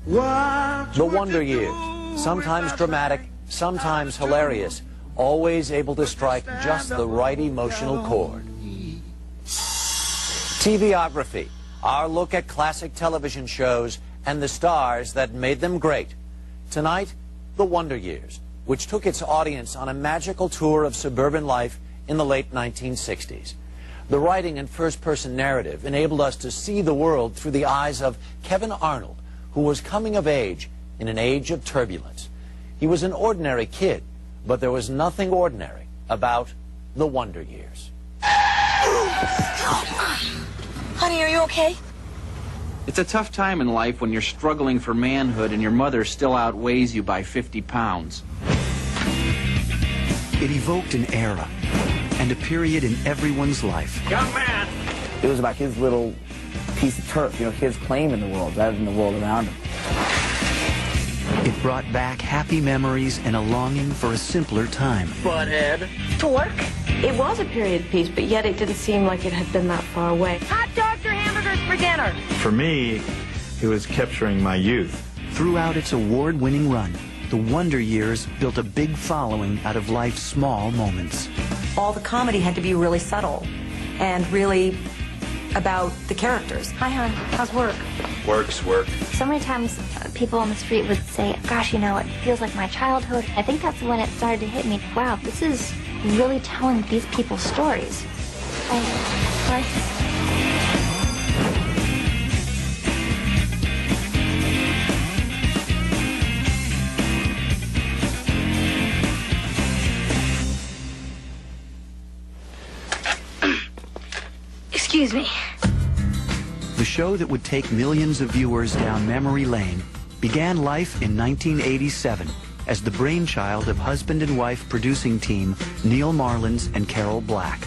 The Wonder Years, sometimes dramatic, sometimes hilarious, always able to strike just the right emotional chord. TVography, our look at classic television shows and the stars that made them great. Tonight, The Wonder Years, which took its audience on a magical tour of suburban life in the late 1960s. The writing and first-person narrative enabled us to see the world through the eyes of Kevin Arnold, who was coming of age in an age of turbulence. He was an ordinary kid, but there was nothing ordinary about The Wonder Years. Honey, are you okay? It's a tough time in life when you're struggling for manhood and your mother still outweighs you by 50 pounds. It evoked an era and a period in everyone's life. Young man! It was about his little piece of turf, you know, his claim in the world rather than the world around him. It brought back happy memories and a longing for a simpler time. Butthead. To work? It was a period piece, but yet it didn't seem like it had been that far away. Hot dogs or hamburgers for dinner? For me, it was capturing my youth. Throughout its award-winning run, The Wonder Years built a big following out of life's small moments. All the comedy had to be really subtle and really about the characters. Hi, hon. How's work? Work's work. So many times people on the street would say, gosh, you know, it feels like my childhood. I think that's when it started to hit me. Wow, this is really telling these people's stories. Excuse me. The show that would take millions of viewers down memory lane began life in 1987 as the brainchild of husband and wife producing team Neil Marlins and Carol Black.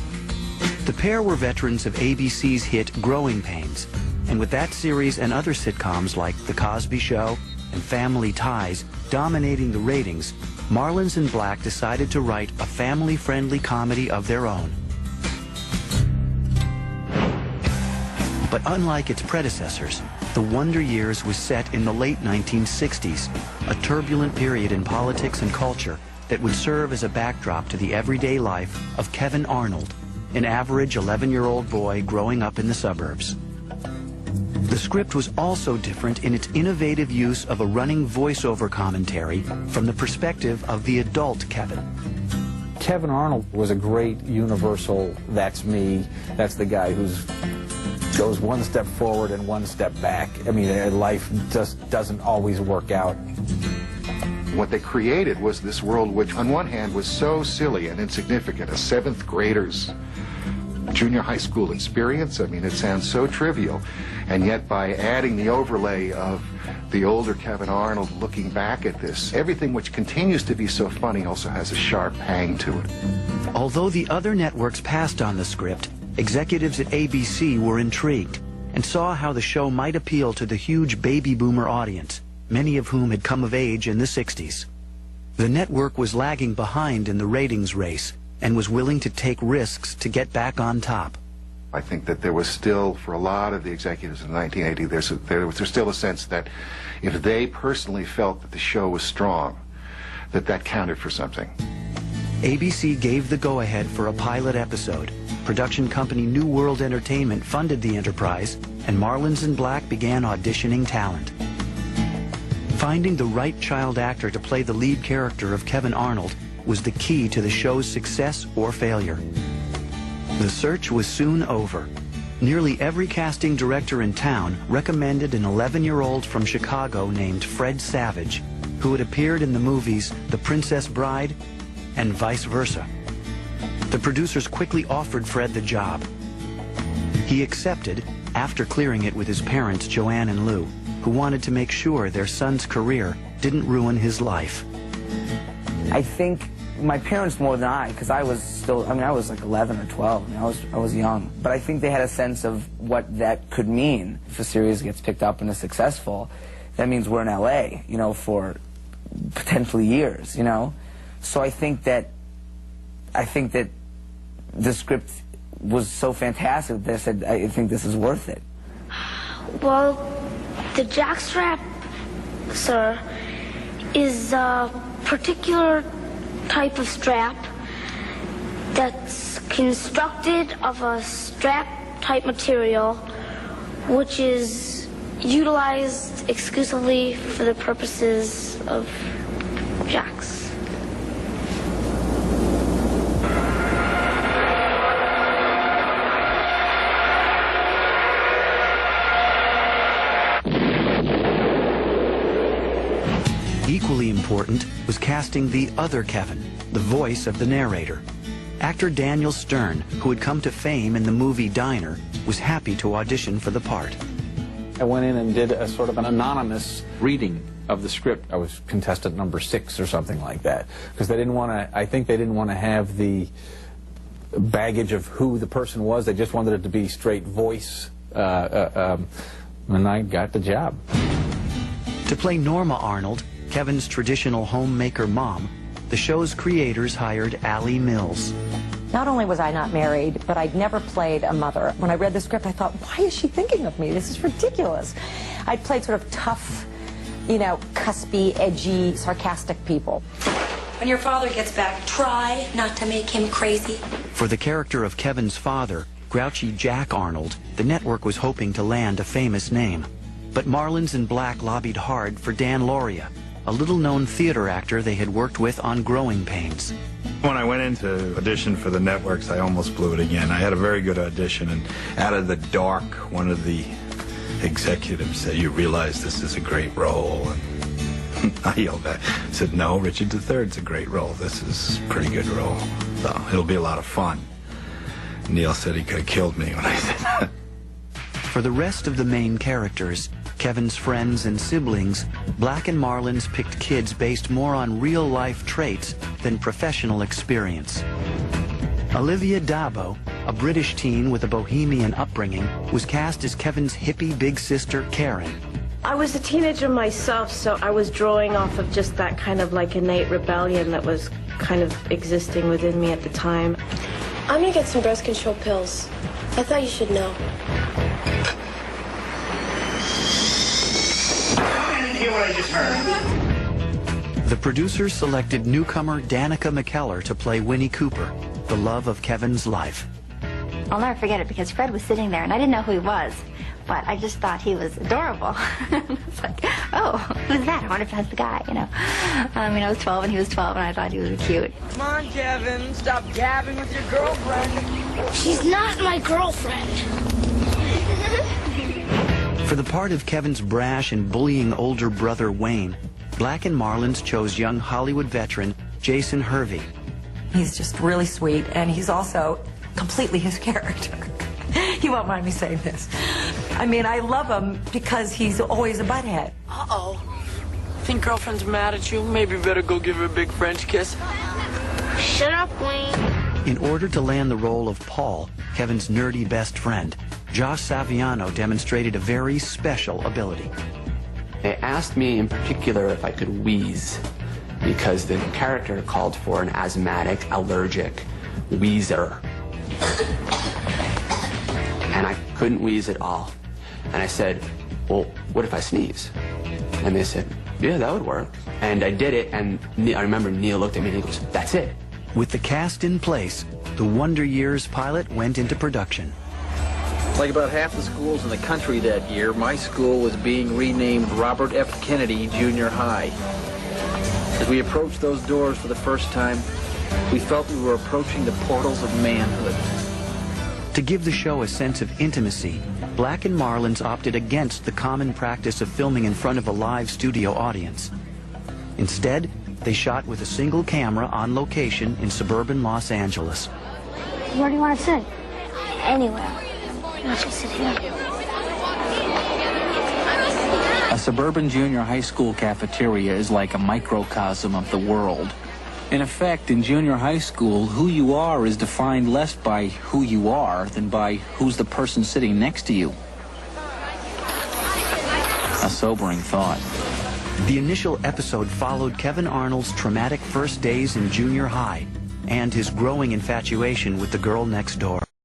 The pair were veterans of ABC's hit Growing Pains, and with that series and other sitcoms like The Cosby Show and Family Ties dominating the ratings, Marlins and Black decided to write a family-friendly comedy of their own. But unlike its predecessors, The Wonder Years was set in the late 1960s, a turbulent period in politics and culture that would serve as a backdrop to the everyday life of Kevin Arnold, an average 11-year-old boy growing up in the suburbs. The script was also different in its innovative use of a running voiceover commentary from the perspective of the adult Kevin. Kevin Arnold was a great universal, that's me, that's the guy who's goes one step forward and one step back. I mean, life just doesn't always work out. What they created was this world which, on one hand, was so silly and insignificant, a seventh grader's junior high school experience. I mean, it sounds so trivial. And yet, by adding the overlay of the older Kevin Arnold looking back at this, everything which continues to be so funny also has a sharp hang to it. Although the other networks passed on the script, executives at ABC were intrigued and saw how the show might appeal to the huge baby boomer audience, many of whom had come of age in the 60s. The network was lagging behind in the ratings race and was willing to take risks to get back on top. I think that there was still, for a lot of the executives in 1980, there's still a sense that if they personally felt that the show was strong, that counted for something. ABC gave the go-ahead for a pilot episode. Production company New World Entertainment funded the enterprise, and Marlins and Black began auditioning talent. Finding the right child actor to play the lead character of Kevin Arnold was the key to the show's success or failure. The search was soon over. Nearly every casting director in town recommended an 11-year-old from Chicago named Fred Savage, who had appeared in the movies The Princess Bride and Vice Versa. The producers quickly offered Fred the job. He accepted after clearing it with his parents, Joanne and Lou, who wanted to make sure their son's career didn't ruin his life. I think my parents more than I, because I was still, I was like 11 or 12. I was young. But I think they had a sense of what that could mean. If a series gets picked up and is successful, that means we're in LA, you know, for potentially years, you know. So I think that the script was so fantastic that I said, I think this is worth it. Well, the jockstrap sir, is a particular type of strap that's constructed of a strap-type material which is utilized exclusively for the purposes of jacks. Equally important was casting the other Kevin, the voice of the narrator. Actor Daniel Stern, who had come to fame in the movie Diner, was happy to audition for the part. I went in and did a sort of an anonymous reading of the script. I was contestant number 6 or something like that, because they didn't want to, I think they didn't want to have the baggage of who the person was. They just wanted it to be straight voice, and I got the job. To play Norma Arnold, Kevin's traditional homemaker mom, the show's creators hired Allie Mills. Not only was I not married, but I'd never played a mother. When I read the script, I thought, why is she thinking of me? This is ridiculous. I'd played sort of tough, you know, cuspy, edgy, sarcastic people. When your father gets back, try not to make him crazy. For the character of Kevin's father, grouchy Jack Arnold, the network was hoping to land a famous name. But Marlins and Black lobbied hard for Dan Lauria, a little-known theater actor they had worked with on Growing Pains. When I went in to audition for the networks, I almost blew it again. I had a very good audition, and out of the dark, one of the executives said, "You realize this is a great role?" And I yelled back, I said, "No, Richard III's a great role. This is a pretty good role. So it'll be a lot of fun." Neil said he could have killed me when I said that. For the rest of the main characters, Kevin's friends and siblings, Black and Marlins picked kids based more on real-life traits than professional experience. Olivia Dabo, a British teen with a bohemian upbringing, was cast as Kevin's hippie big sister, Karen. I was a teenager myself, so I was drawing off of just that kind of like innate rebellion that was kind of existing within me at the time. I'm gonna get some birth control pills. I thought you should know. Hear what I just heard. The producers selected newcomer Danica McKellar to play Winnie Cooper, the love of Kevin's life. I'll never forget it because Fred was sitting there and I didn't know who he was, but I just thought he was adorable. It's like, oh, who's that? I wonder if that's the guy, you know. I mean, I was 12 and he was 12 and I thought he was cute. Come on, Kevin, stop gabbing with your girlfriend. She's not my girlfriend. For the part of Kevin's brash and bullying older brother Wayne, Black and Marlins chose young Hollywood veteran Jason Hervey. He's just really sweet, and he's also completely his character. You won't mind me saying this. I mean, I love him because he's always a butthead. Uh-oh. Think girlfriend's mad at you? Maybe you better go give her a big French kiss. Shut up, Wayne. In order to land the role of Paul, Kevin's nerdy best friend, Josh Saviano demonstrated a very special ability. They asked me in particular if I could wheeze, because the character called for an asthmatic, allergic wheezer. And I couldn't wheeze at all. And I said, well, what if I sneeze? And they said, yeah, that would work. And I did it, and I remember Neil looked at me and he goes, that's it. With the cast in place, the Wonder Years pilot went into production. Like about half the schools in the country that year, my school was being renamed Robert F. Kennedy Junior High. As we approached those doors for the first time, we felt we were approaching the portals of manhood. To give the show a sense of intimacy, Black and Marlins opted against the common practice of filming in front of a live studio audience. Instead, they shot with a single camera on location in suburban Los Angeles. Where do you want to sit? Anywhere. Let's just sit here. A suburban junior high school cafeteria is like a microcosm of the world. In effect, in junior high school, who you are is defined less by who you are than by who's the person sitting next to you. A sobering thought. The initial episode followed Kevin Arnold's traumatic first days in junior high and his growing infatuation with the girl next door.